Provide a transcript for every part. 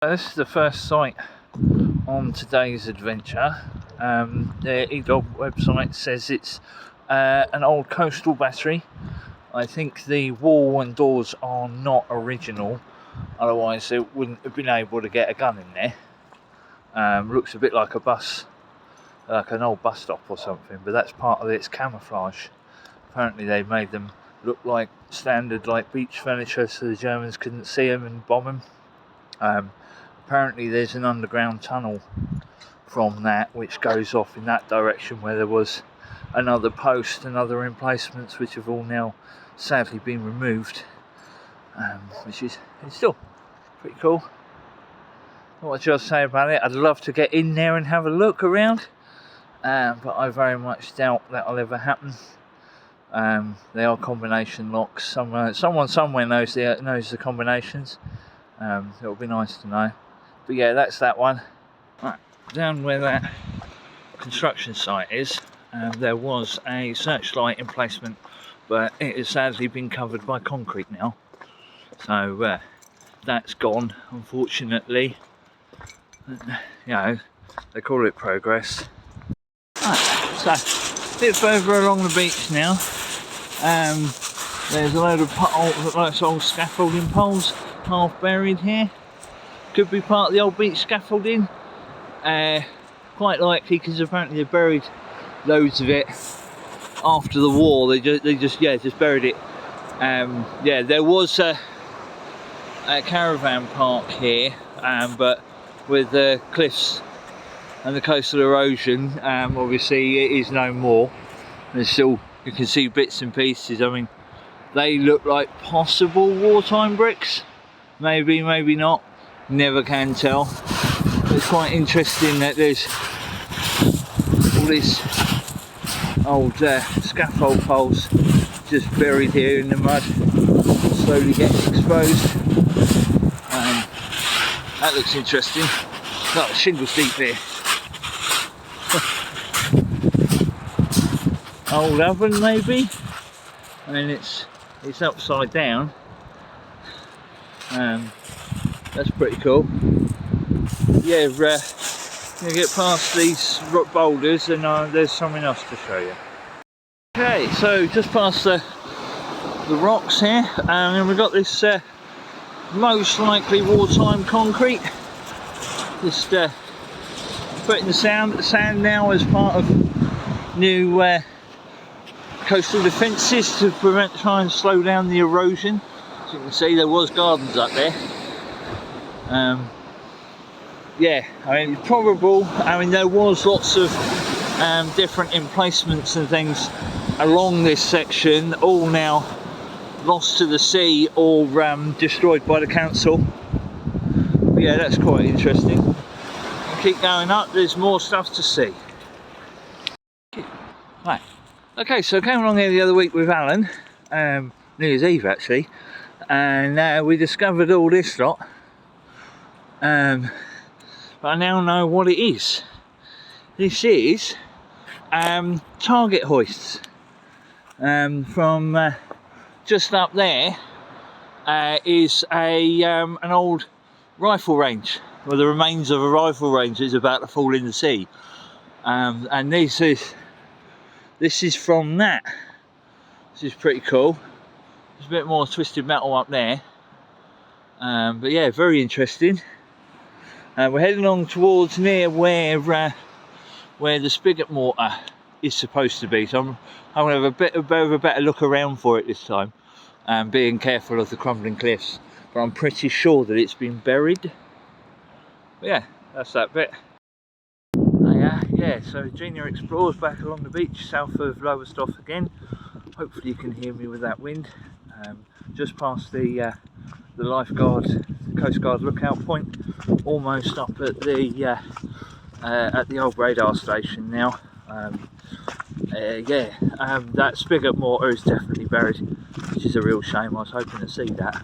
This is the first site on today's adventure. The eDog website says it's an old coastal battery. I think the wall and doors are not original, otherwise they wouldn't have been able to get a gun in there. Looks a bit like a bus, like an old bus stop or something, but that's part of its camouflage. Apparently they made them look like standard like beach furniture so the Germans couldn't see them and bomb them. Apparently there's an underground tunnel from that which goes off in that direction where there was another post and other emplacements which have all now sadly been removed, which is still pretty cool. Not much else to say about it. I'd love to get in there and have a look around, but I very much doubt that'll ever happen. They are combination locks. Someone somewhere knows the combinations. It'll be nice to know. But yeah, that's that one. Right, down where that construction site is, there was a searchlight emplacement, but it has sadly been covered by concrete now. So that's gone, unfortunately. You know, they call it progress. Right, so a bit further along the beach now. There's a load of old scaffolding poles half buried here. Could be part of the old beach scaffolding. Quite likely, because apparently they buried loads of it after the war. They just buried it. Yeah, there was a caravan park here, but with the cliffs and the coastal erosion, obviously it is no more. There's still, you can see bits and pieces. I mean, they look like possible wartime bricks. Maybe, maybe not. Never can tell. It's quite interesting that there's all this old scaffold poles just buried here in the mud, slowly getting exposed. That looks interesting. Got the shingles deep here. Old oven maybe, and it's upside down. That's pretty cool. Yeah, gonna get past these rock boulders and there's something else to show you. Okay, so just past the rocks here, and we've got this most likely wartime concrete. Just putting the sand now as part of new coastal defences to try and slow down the erosion. As you can see, there was gardens up there. Yeah, I mean, it's probable. I mean, there was lots of different emplacements and things along this section, all now lost to the sea or destroyed by the council. But yeah, that's quite interesting. And keep going up, there's more stuff to see. Right, okay, so I came along here the other week with Alan, New Year's Eve actually, and we discovered all this lot. But I now know what it is. This is target hoists. From just up there is an old rifle range, or the remains of a rifle range is about to fall in the sea. And this is from that. This is pretty cool. There's a bit more twisted metal up there. But yeah, very interesting. We're heading along towards near where the spigot mortar is supposed to be. So I'm going to have a bit of a better look around for it this time, being careful of the crumbling cliffs. But I'm pretty sure that it's been buried. But yeah, that's that bit. Yeah, so Gina explores back along the beach south of Lowestoft again. Hopefully you can hear me with that wind. Just past the lifeguard, Coast Guard lookout point, almost up at the old radar station now. That spigot mortar is definitely buried, which is a real shame. I was hoping to see that.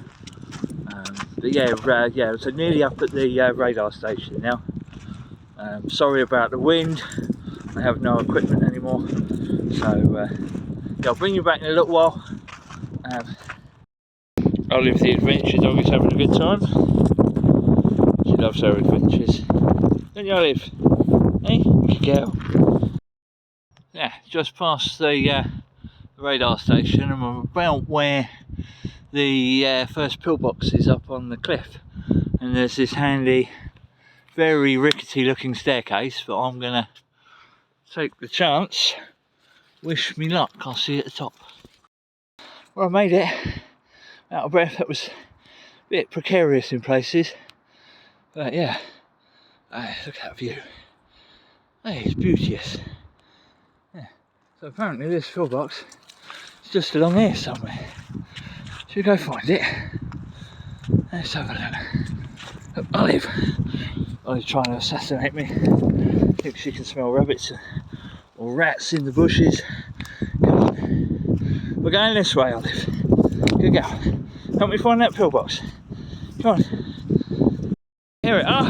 But yeah, so nearly up at the radar station now. Sorry about the wind. I have no equipment anymore, so yeah, I'll bring you back in a little while. I'll live the adventure dog is having a good time. She loves her adventures. Don't you, Olive? Hey, good girl. Yeah, just past the radar station, and I'm about where the first pillbox is up on the cliff. And there's this handy, very rickety looking staircase, but I'm gonna take the chance. Wish me luck, I'll see you at the top. Well, I made it. Out of breath, that was a bit precarious in places. But yeah, look at that view. Hey, it's beauteous. Yeah. So apparently this pillbox is just along here somewhere. Should we go find it? Let's have a look. Olive's trying to assassinate me. Thinks she can smell rabbits or rats in the bushes. Come on. We're going this way, Olive. Good girl. Help me find that pillbox. Come on. Here it are.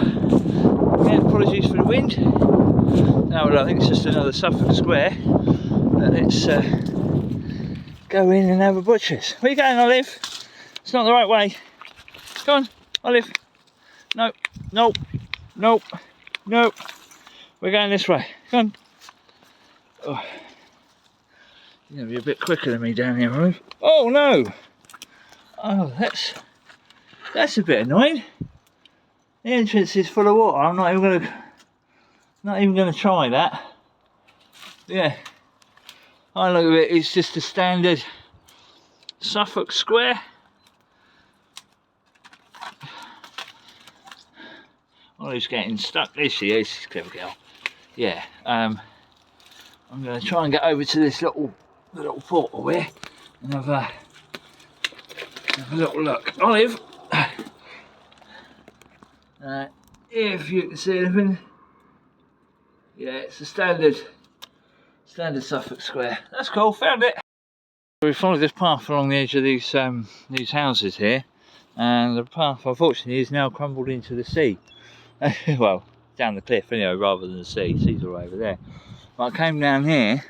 Yeah, apologies for the wind. No, well, I think it's just another Suffolk Square. But let's go in and have a butcher's. Where are you going, Olive? It's not the right way. Come on, Olive. No, no, no, no. We're going this way. Come on. Oh. You're going to be a bit quicker than me down here, Olive. Oh, no. Oh, that's a bit annoying. The entrance is full of water. I'm not even gonna try that. Yeah. I look at it, it's just a standard Suffolk Square. Oh, he's getting stuck. There she is, she's a clever girl. Yeah. I'm gonna try and get over to this little portal here and have a little look. Olive, if you can see anything, yeah, it's a standard Suffolk Square. That's cool, found it. We followed this path along the edge of these houses here, and the path unfortunately is now crumbled into the sea. Well, down the cliff anyway, rather than the sea. The sea's all over there. But I came down here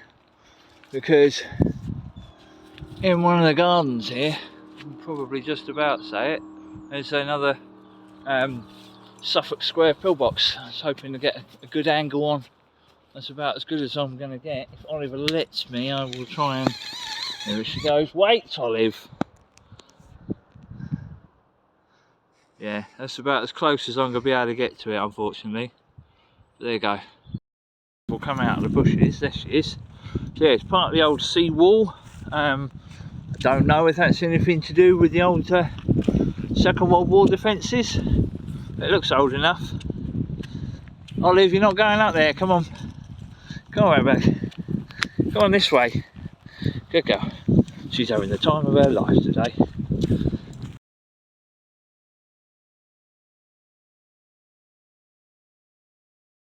because in one of the gardens here, I'm probably just about to say it, there's another Suffolk Square pillbox. I was hoping to get a good angle on. That's about as good as I'm going to get. If Oliver lets me, I will try and... There she goes. Wait, Olive! Yeah, that's about as close as I'm going to be able to get to it, unfortunately. But there you go. We'll come out of the bushes. There she is. So yeah, it's part of the old sea wall. I don't know if that's anything to do with the old Second World War defences. It looks old enough. Olive, you're not going up there. Come on. Come on, back. Come on this way. Good girl. She's having the time of her life today.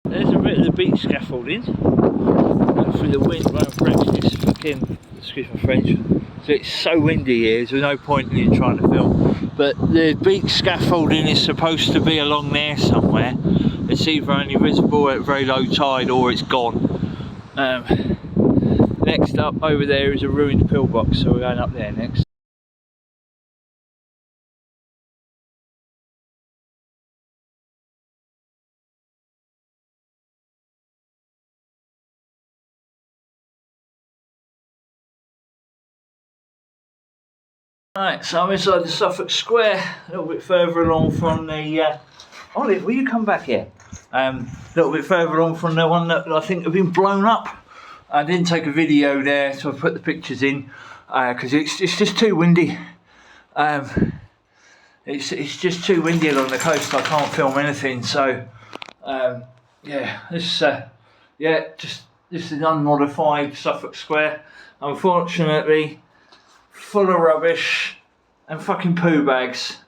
There's a bit of the beach scaffolding. Hopefully the wind won't break this fucking, excuse my French. So it's so windy here, there's no point in trying to film. But the beach scaffolding is supposed to be along there somewhere. It's either only visible at very low tide or it's gone. Next up over there is a ruined pillbox, so we're going up there next. Right, so I'm inside the Suffolk Square, a little bit further along from the... Olive, will you come back here? A little bit further along from the one that I think have been blown up. I didn't take a video there, so I put the pictures in because it's just too windy. It's just too windy along the coast. I can't film anything. So yeah, this is an unmodified Suffolk Square. Unfortunately, full of rubbish and fucking poo bags.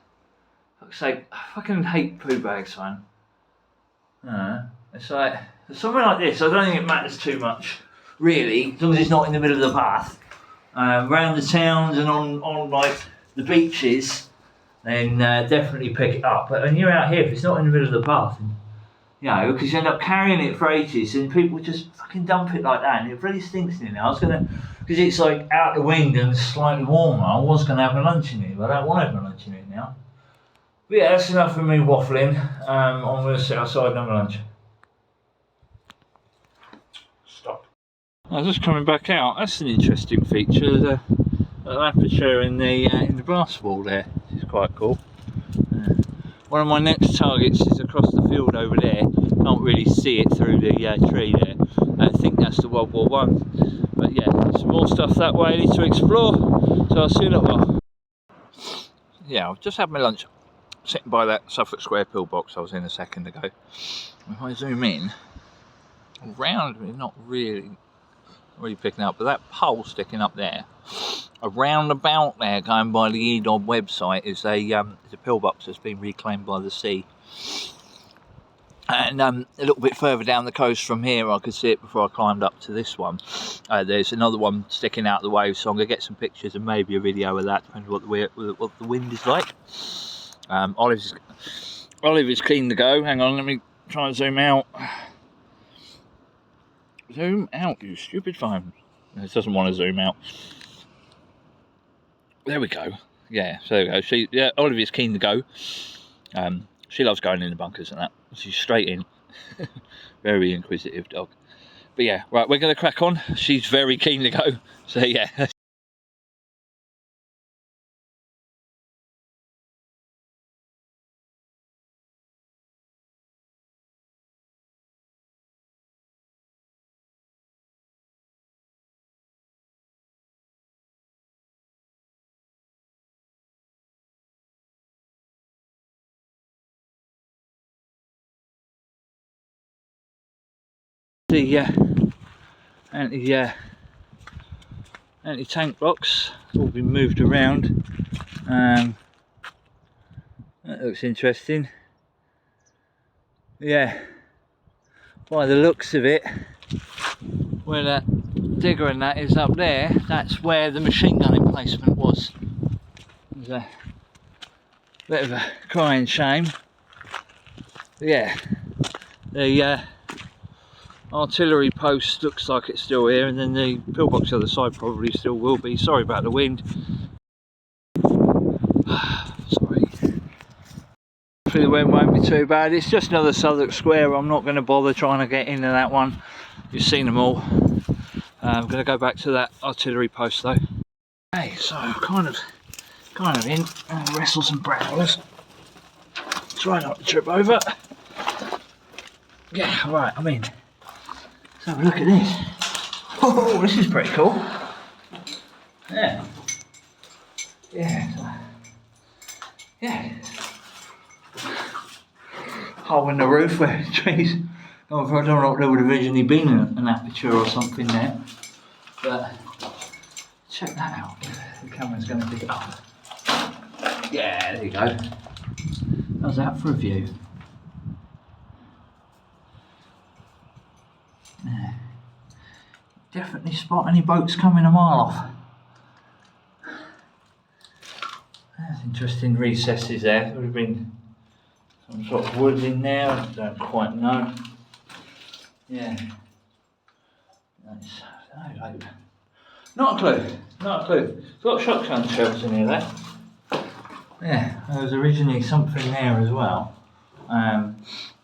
Fuck's sake, I fucking hate poo bags, man. It's like something like this. I don't think it matters too much. Really, as long as it's not in the middle of the path, around the towns and on like the beaches, then definitely pick it up. But when you're out here, if it's not in the middle of the path, you know, because you end up carrying it for ages, and people just fucking dump it like that, and it really stinks in there. I was gonna, because it's like out the wind and slightly warmer, I was gonna have a lunch in it, but I don't want to have a lunch in it now. But yeah, that's enough of me waffling. I'm going to sit outside and have lunch. Stop. I was just coming back out. That's an interesting feature. The aperture in the glass wall there, which is quite cool. One of my next targets is across the field over there. Can't really see it through the tree there. I think that's the World War One. But yeah, some more stuff that way I need to explore. So I'll see you in a little while. Yeah, I've just had my lunch, sitting by that Suffolk Square pillbox I was in a second ago. If I zoom in, around me, not really picking up, but that pole sticking up there, around about there, going by the EDOB website, is a pillbox that's been reclaimed by the sea. And a little bit further down the coast from here, I could see it before I climbed up to this one. There's another one sticking out of the waves, so I'm going to get some pictures and maybe a video of that, depending on what the wind is like. Olive is keen to go. Hang on, let me try and zoom out. Zoom out, you stupid phone. It doesn't want to zoom out. There we go. Yeah, so there we go. Olivia's keen to go. She loves going in the bunkers and that. She's straight in. Very inquisitive dog. But yeah, right, we're going to crack on. She's very keen to go. So yeah. The anti-tank box all been moved around. That looks interesting. Yeah, by the looks of it, where that digger and that is up there, that's where the machine gun emplacement was. There's a bit of a crying shame. But yeah, the artillery post looks like it's still here, and then the pillbox other side probably still will be. Sorry about the wind. Sorry. Hopefully the wind won't be too bad. It's just another Southwark Square. I'm not going to bother trying to get into that one. You've seen them all. I'm going to go back to that artillery post though. Okay, so kind of in. Wrestle some prowlers. Try not to trip over. Yeah, right, I'm in. So look at this. Oh, this is pretty cool. Yeah. Yeah. Yeah. Hole in the roof where trees. I don't know if there would have originally been an aperture or something there. But check that out. The camera's going to pick it up. Yeah, there you go. How's that for a view? Yeah. Definitely spot any boats coming a mile off. That's interesting recesses there. There would have been some sort of wood in there, I don't quite know. Yeah. That's, not a clue. It's got shotgun shells in here there. Yeah, there was originally something there as well.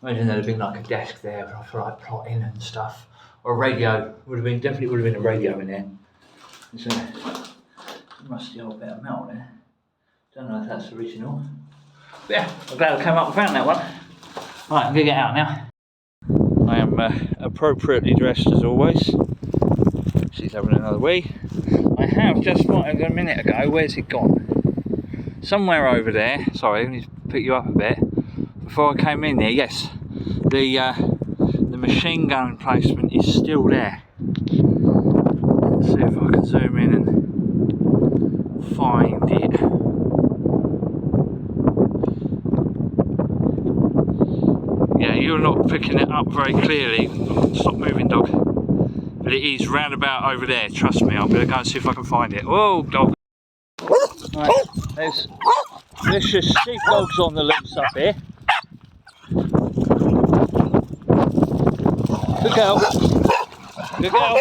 Imagine there'd have been like a desk there for like plotting and stuff. Or a radio, definitely would have been a radio in there. There's a rusty old bit of metal there. Don't know if that's original. But yeah, I'm glad I came up and found that one. Right, I'm gonna get out now. I am appropriately dressed as always. She's having another wee. I have just spotted a minute ago, where's it gone? Somewhere over there, sorry, let me pick you up a bit. Before I came in there, yes, the machine gun emplacement is still there. Let's see if I can zoom in and find it. Yeah, you're not picking it up very clearly. Stop moving, dog. But it is round about over there, trust me. I'm going to go and see if I can find it. Whoa, dog. Right, there's vicious sheepdogs on the loose up here. Good girl. Good girl.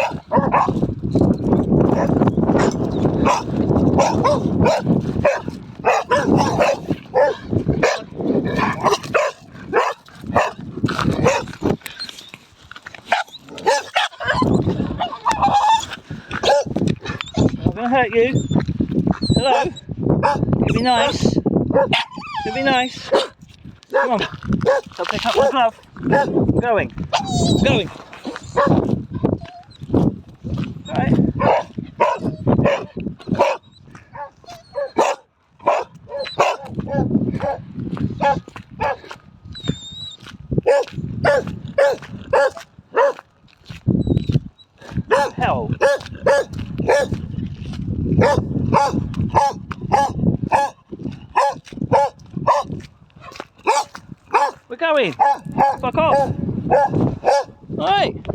want to hurt you. Hello? It'd be nice. It'd be nice. Come on. I'll pick up my glove. I'm going. I'm going. Right. Hell. We're going. Fuck off. Right.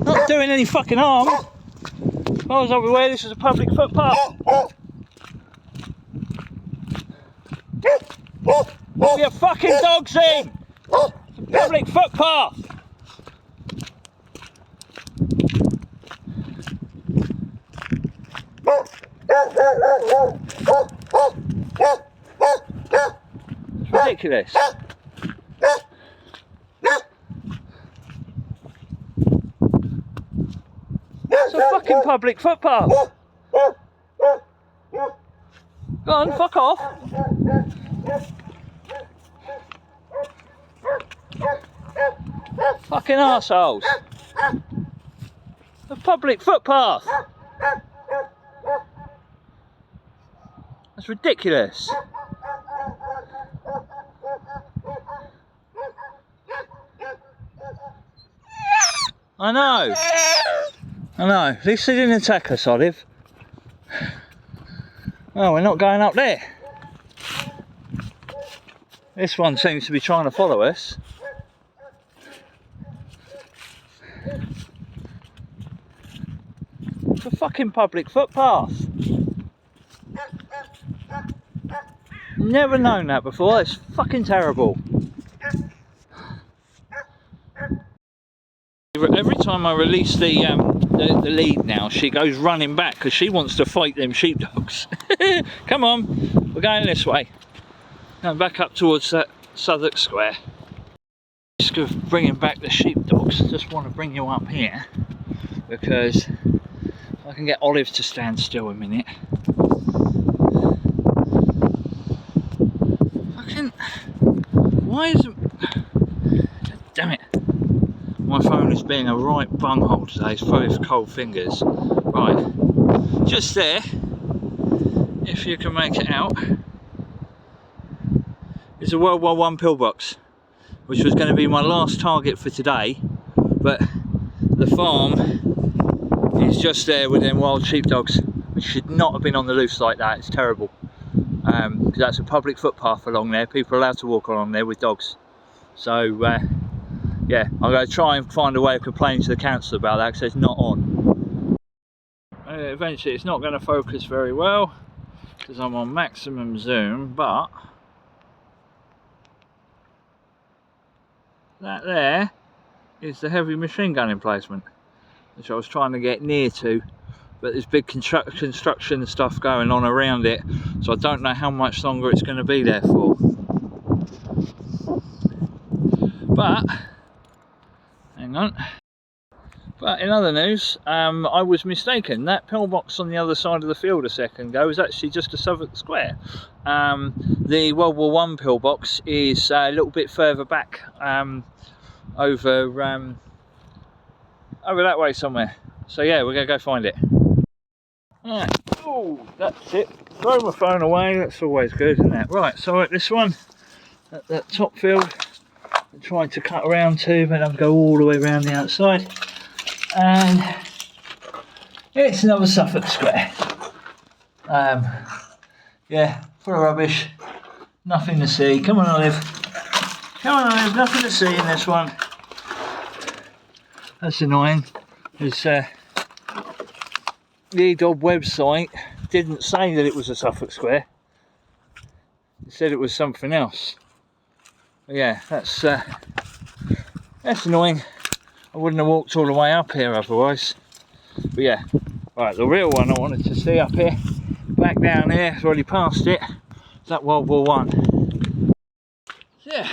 Not doing any fucking harm. As far as I'm aware, this is a public footpath. Move your fucking dogs in. It's a public footpath. It's ridiculous. It's a fucking public footpath. Go on, fuck off. Fucking arseholes. A public footpath. That's ridiculous. I know. I know. At least they didn't attack us, Olive. Oh, we're not going up there. This one seems to be trying to follow us. It's a fucking public footpath. Never known that before. It's fucking terrible. Every time I release the lead now, she goes running back because she wants to fight them sheepdogs. Come on, we're going this way. Going back up towards that Southwark Square. Risk of bringing back the sheepdogs, just want to bring you up here because I can get Olive to stand still a minute. Fucking, why isn't... Damn it. My phone is being a right bunghole today, it's full of cold fingers. Right, just there, if you can make it out, is a World War I pillbox, which was going to be my last target for today, but the farm is just there with them wild sheepdogs, which should not have been on the loose like that. It's terrible, because that's a public footpath along there, people are allowed to walk along there with dogs. So yeah, I'm going to try and find a way of complaining to the council about that because it's not on. Eventually it's not going to focus very well because I'm on maximum zoom, but that there is the heavy machine gun emplacement, which I was trying to get near to, but there's big construction stuff going on around it, so I don't know how much longer it's going to be there for. But hang on. But in other news, I was mistaken. That pillbox on the other side of the field a second ago was actually just a Southwark Square. The World War I pillbox is a little bit further back, over that way somewhere. So yeah, we're going to go find it. Right. Oh, that's it. Throw my phone away. That's always good, isn't it? Right. So at this one, at that top field, I'm trying to cut around to, but I'll go all the way around the outside. And it's another Suffolk Square. Yeah, full of rubbish, nothing to see. Come on, Olive. Come on, Olive, nothing to see in this one. That's annoying, because the EDOB website didn't say that it was a Suffolk Square. It said it was something else. But yeah, that's annoying. I wouldn't have walked all the way up here otherwise. But yeah, right, the real one I wanted to see up here, back down here, already passed it, is that World War I. Yeah,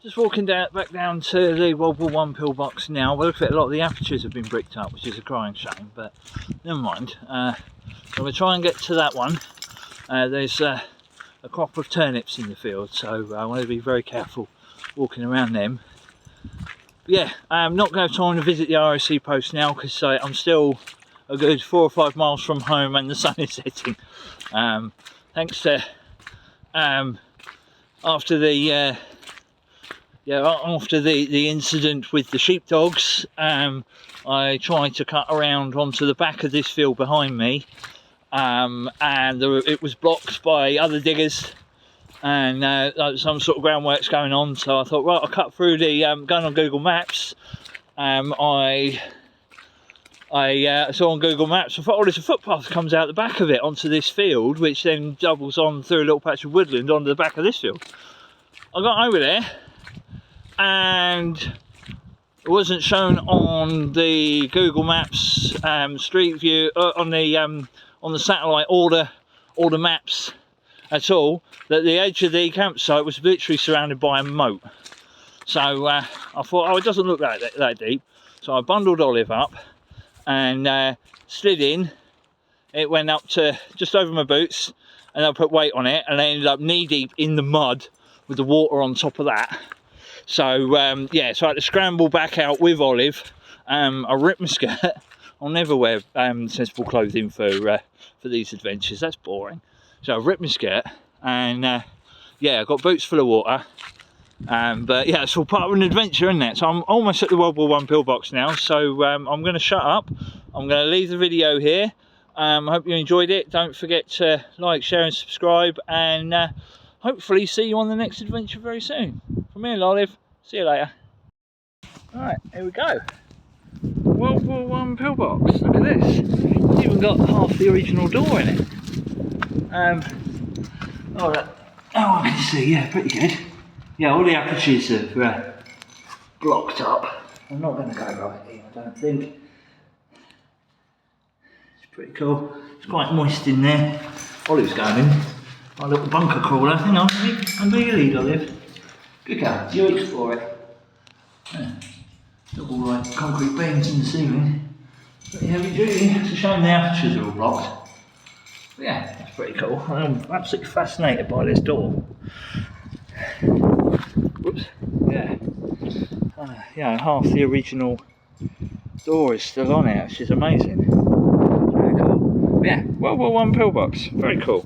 Just walking back down to the World War One pillbox now. Well, look at a lot of the apertures have been bricked up, which is a crying shame, but never mind. So we'll try and get to that one. There's a crop of turnips in the field, so I want to be very careful walking around them. But yeah, I'm not going to have time to visit the ROC post now because I'm still a good 4 or 5 miles from home and the sun is setting. Thanks to after the incident with the sheepdogs, I tried to cut around onto the back of this field behind me, and it was blocked by other diggers and some sort of groundworks going on. So I thought, right, I'll cut through the going on Google Maps. I saw on Google Maps, I thought, oh, there's a footpath that comes out the back of it onto this field, which then doubles on through a little patch of woodland onto the back of this field. I got over there, and it wasn't shown on the Google Maps Street View on the satellite or the maps at all, that the edge of the campsite was literally surrounded by a moat. So I thought, oh, it doesn't look that deep. So I bundled Olive up and slid in. It went up to just over my boots, and I put weight on it, and I ended up knee deep in the mud with the water on top of that. So yeah, so I had to scramble back out with Olive. I ripped my skirt. I'll never wear sensible clothing for these adventures. That's boring. So I ripped my skirt, and yeah, I got boots full of water. But yeah, it's all part of an adventure, isn't it? So I'm almost at the World War One pillbox now. So I'm going to shut up. I'm going to leave the video here. I hope you enjoyed it. Don't forget to like, share, and subscribe. And hopefully see you on the next adventure very soon. From me and Olive. See you later. Alright, here we go. World War One pillbox. Look at this. It's even got half the original door in it. Oh, I can see, yeah, pretty good. Yeah, all the apertures have blocked up. I'm not going to go right here, I don't think. It's pretty cool. It's quite moist in there. Olive's going in. My little bunker crawler. Hang on, I'm going to lead, Olive. Good girl, you explore it. Yeah. Double right concrete beams in the ceiling. Pretty heavy duty. It's a shame the apertures are all blocked. But yeah, that's pretty cool. I'm absolutely fascinated by this door. Whoops. Yeah. Yeah, half the original door is still on it, which is amazing. Very cool. Yeah, World War One pillbox. Very cool.